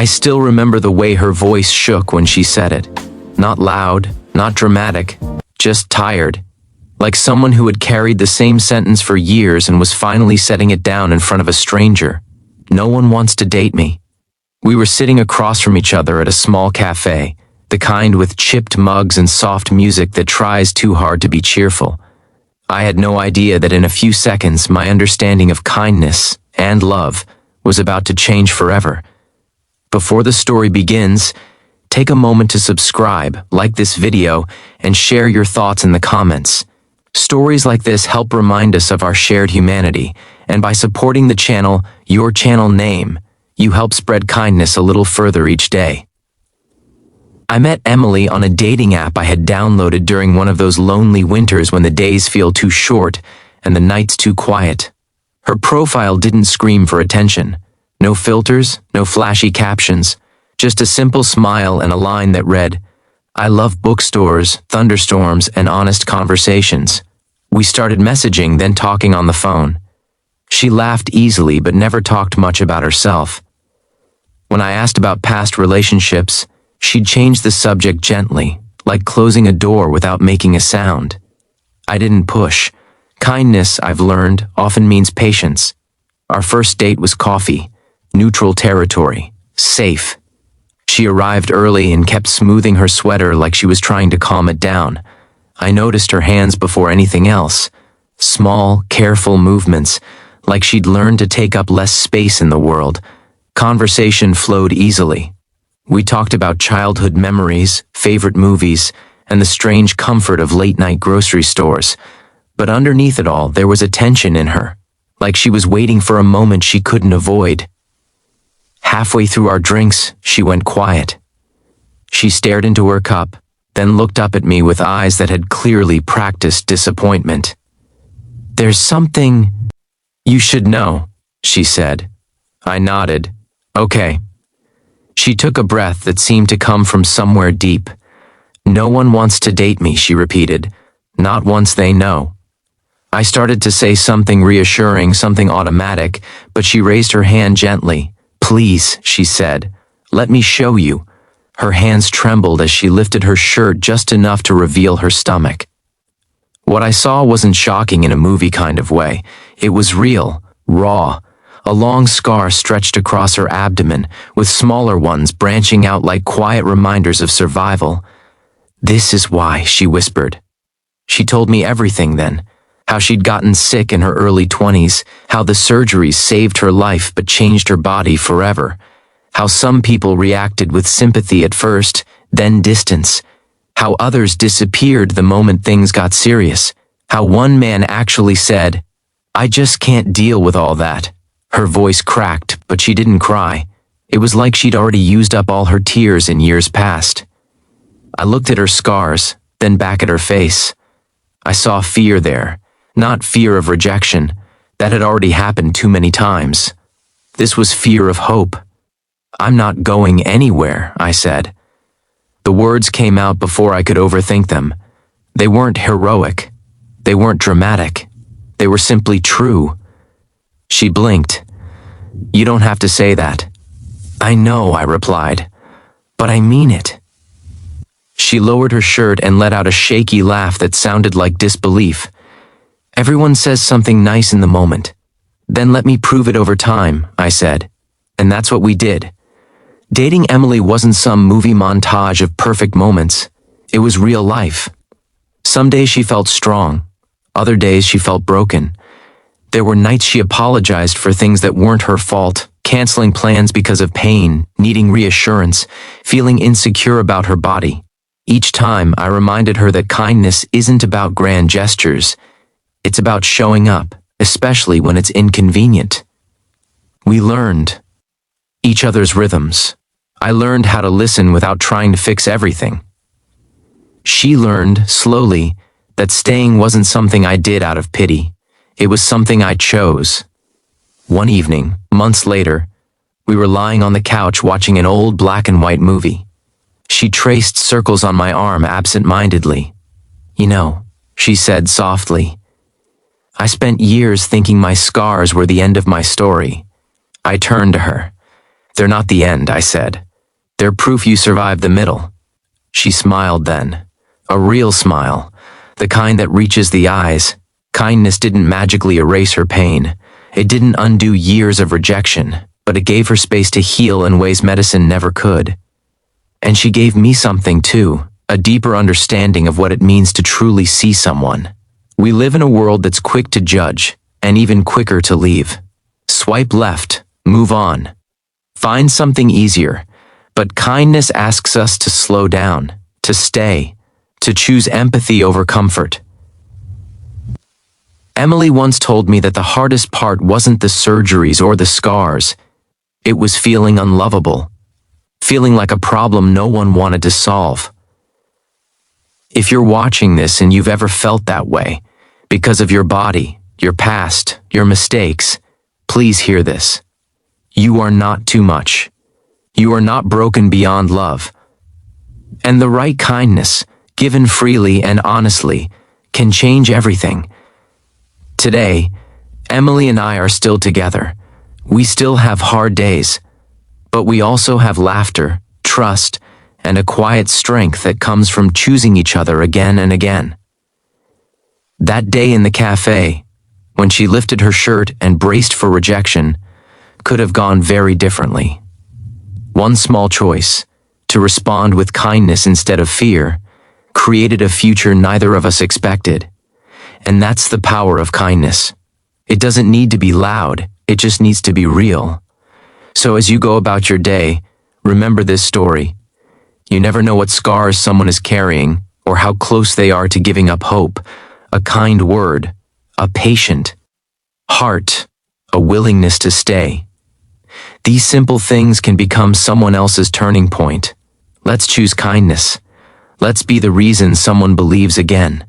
I still remember the way her voice shook when she said it. Not loud, not dramatic, just tired. Like someone who had carried the same sentence for years and was finally setting it down in front of a stranger. No one wants to date me. We were sitting across from each other at a small cafe, the kind with chipped mugs and soft music that tries too hard to be cheerful. I had no idea that in a few seconds my understanding of kindness and love was about to change forever. Before the story begins, take a moment to subscribe, like this video, and share your thoughts in the comments. Stories like this help remind us of our shared humanity, and by supporting the channel, your channel name, you help spread kindness a little further each day. I met Emily on a dating app I had downloaded during one of those lonely winters when the days feel too short and the nights too quiet. Her profile didn't scream for attention. No filters, no flashy captions, just a simple smile and a line that read, "I love bookstores, thunderstorms, and honest conversations." We started messaging, then talking on the phone. She laughed easily but never talked much about herself. When I asked about past relationships, she'd change the subject gently, like closing a door without making a sound. I didn't push. Kindness, I've learned, often means patience. Our first date was coffee, neutral territory, safe. She arrived early and kept smoothing her sweater like she was trying to calm it down. I noticed her hands before anything else. Small, careful movements, like she'd learned to take up less space in the world. Conversation flowed easily. We talked about childhood memories, favorite movies, and the strange comfort of late-night grocery stores. But underneath it all, there was a tension in her, like she was waiting for a moment she couldn't avoid. Halfway through our drinks, she went quiet. She stared into her cup, then looked up at me with eyes that had clearly practiced disappointment. "There's something you should know," she said. I nodded. "Okay." She took a breath that seemed to come from somewhere deep. "No one wants to date me," she repeated. "Not once they know." I started to say something reassuring, something automatic, but she raised her hand gently. "Please," she said, "let me show you." Her hands trembled as she lifted her shirt just enough to reveal her stomach. What I saw wasn't shocking in a movie kind of way. It was real, raw. A long scar stretched across her abdomen, with smaller ones branching out like quiet reminders of survival. "This is why," she whispered. She told me everything then. How she'd gotten sick in her early 20s, how the surgeries saved her life but changed her body forever. How some people reacted with sympathy at first, then distance. How others disappeared the moment things got serious. How one man actually said, "I just can't deal with all that." Her voice cracked, but she didn't cry. It was like she'd already used up all her tears in years past. I looked at her scars, then back at her face. I saw fear there, not fear of rejection. That had already happened too many times. This was fear of hope. "I'm not going anywhere," I said. The words came out before I could overthink them. They weren't heroic. They weren't dramatic. They were simply true. She blinked. "You don't have to say that." "I know," I replied, "but I mean it." She lowered her shirt and let out a shaky laugh that sounded like disbelief. "Everyone says something nice in the moment. Then let me prove it over time," I said. And that's what we did. Dating Emily wasn't some movie montage of perfect moments. It was real life. Some days she felt strong. Other days she felt broken. There were nights she apologized for things that weren't her fault, canceling plans because of pain, needing reassurance, feeling insecure about her body. Each time, I reminded her that kindness isn't about grand gestures. It's about showing up, especially when it's inconvenient. We learned each other's rhythms. I learned how to listen without trying to fix everything. She learned, slowly, that staying wasn't something I did out of pity. It was something I chose. One evening, months later, we were lying on the couch watching an old black and white movie. She traced circles on my arm absent-mindedly. "You know," she said softly, "I spent years thinking my scars were the end of my story." I turned to her. They're not the end, I said. They're proof you survived the middle. She smiled then. A real smile. The kind that reaches the eyes. Kindness didn't magically erase her pain. It didn't undo years of rejection, but it gave her space to heal in ways medicine never could. And she gave me something too, a deeper understanding of what it means to truly see someone. We live in a world that's quick to judge, and even quicker to leave. Swipe left, move on. Find something easier, but kindness asks us to slow down, to stay, to choose empathy over comfort. Emily once told me that the hardest part wasn't the surgeries or the scars. It was feeling unlovable, feeling like a problem no one wanted to solve. If you're watching this and you've ever felt that way, because of your body, your past, your mistakes, please hear this. You are not too much. You are not broken beyond love. And the right kindness, given freely and honestly, can change everything. Today, Emily and I are still together. We still have hard days, but we also have laughter, trust, and a quiet strength that comes from choosing each other again and again. That day in the cafe, when she lifted her shirt and braced for rejection, could have gone very differently. One small choice, to respond with kindness instead of fear, created a future neither of us expected. And that's the power of kindness. It doesn't need to be loud, it just needs to be real. So as you go about your day, remember this story. You never know what scars someone is carrying, or how close they are to giving up hope. A kind word, a patient heart, a willingness to stay. These simple things can become someone else's turning point. Let's choose kindness. Let's be the reason someone believes again.